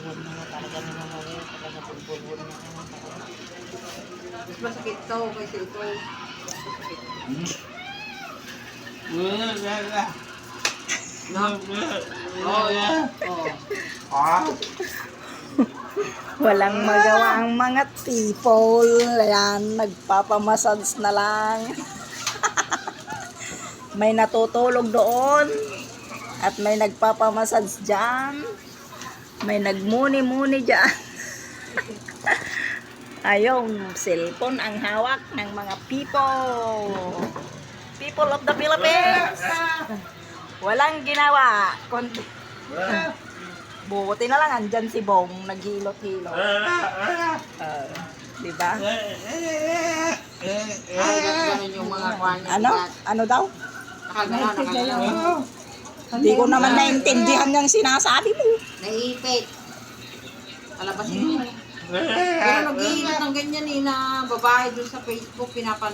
huwag na mo talaga naman mo yun. Talaga pulpulbul na naman talaga. Mas masakit to kaysa ito. Mas masakit. No? Oo. Oh. Walang magawa ang mga people. Ayan, nagpapamassage na lang. May natutulog doon. At may nagpapamassage dyan. May nagmuni-muni dyan. Ayong cellphone ang hawak ng mga people. People of the Philippines. Walang ginawa. Kundi buti na lang andyan si Bong, naghilot-hilot. Diba? Ganun yung mga kuha niya. Ano? Ano daw? Nakagano. Hindi ko naman naintindihan yung sinasabi mo. Naipit. Palabasin mo. Pero nag-iingat ng ganyan na babae doon sa Facebook, pinapanood.